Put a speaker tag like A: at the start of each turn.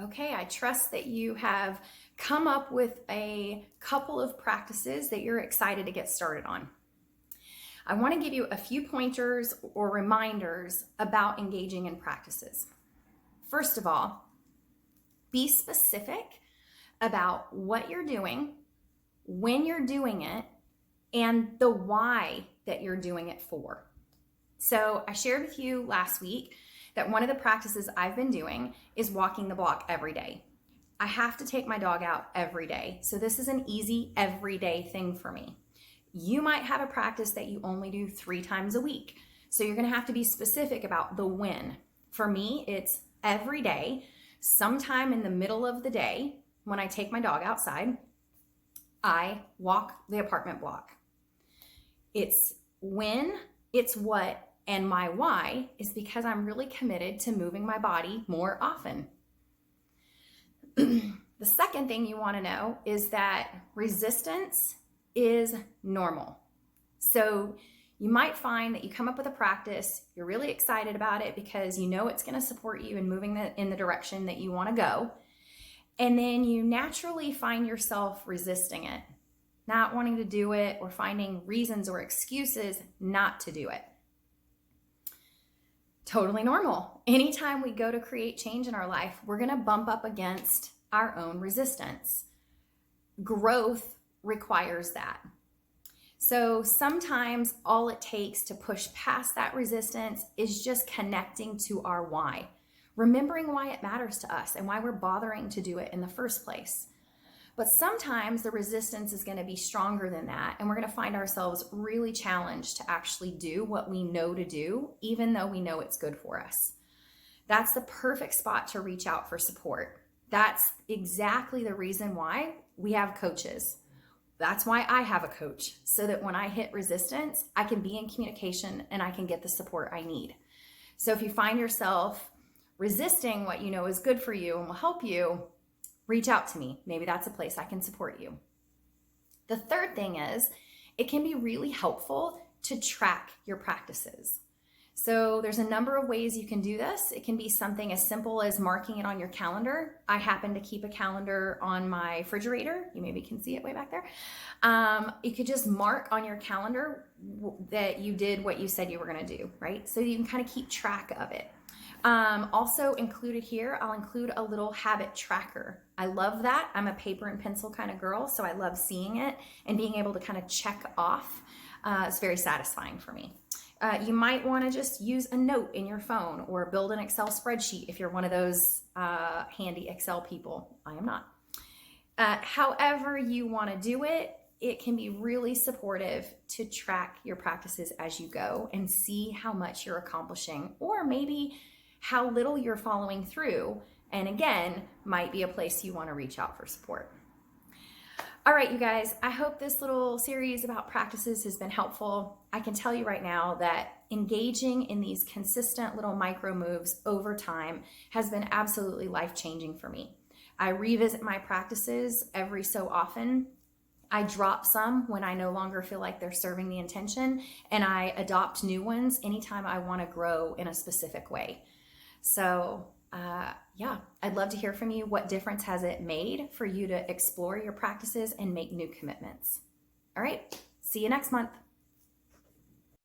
A: Okay, I trust that you have come up with a couple of practices that you're excited to get started on. I want to give you a few pointers or reminders about engaging in practices. First of all, be specific about what you're doing, when you're doing it, and the why that you're doing it for. So I shared with you last week that one of the practices I've been doing is walking the block every day. I have to take my dog out every day. So this is an easy everyday thing for me. You might have a practice that you only do 3 times a week. So you're going to have to be specific about the when. For me, it's every day, sometime in the middle of the day when I take my dog outside, I walk the apartment block. It's when, it's what, and my why is because I'm really committed to moving my body more often. The second thing you want to know is that resistance is normal. So you might find that you come up with a practice, you're really excited about it because you know it's going to support you in moving in the direction that you want to go. And then you naturally find yourself resisting it, not wanting to do it, or finding reasons or excuses not to do it. Totally normal. Anytime we go to create change in our life, we're going to bump up against our own resistance. Growth requires that. So sometimes all it takes to push past that resistance is just connecting to our why, remembering why it matters to us and why we're bothering to do it in the first place. But sometimes the resistance is going to be stronger than that, and we're going to find ourselves really challenged to actually do what we know to do, even though we know it's good for us. That's the perfect spot to reach out for support. That's exactly the reason why we have coaches. That's why I have a coach, so that when I hit resistance, I can be in communication and I can get the support I need. So if you find yourself resisting what you know is good for you and will help you, reach out to me. Maybe that's a place I can support you. The third thing is, it can be really helpful to track your practices. So there's a number of ways you can do this. It can be something as simple as marking it on your calendar. I happen to keep a calendar on my refrigerator. You maybe can see it way back there. You could just mark on your calendar that you did what you said you were going to do, right? So you can kind of keep track of it. Also included here, I'll include a little habit tracker. I love that. I'm a paper and pencil kind of girl, so I love seeing it and being able to kind of check off. It's very satisfying for me. You might want to just use a note in your phone or build an Excel spreadsheet if you're one of those handy Excel people. I am not. However you want to do it, it can be really supportive to track your practices as you go and see how much you're accomplishing, or maybe how little you're following through, and again, might be a place you want to reach out for support. All right, you guys, I hope this little series about practices has been helpful. I can tell you right now that engaging in these consistent little micro moves over time has been absolutely life-changing for me. I revisit my practices every so often. I drop some when I no longer feel like they're serving the intention, and I adopt new ones anytime I want to grow in a specific way. So yeah, I'd love to hear from you. What difference has it made for you to explore your practices and make new commitments? All right, see you next month.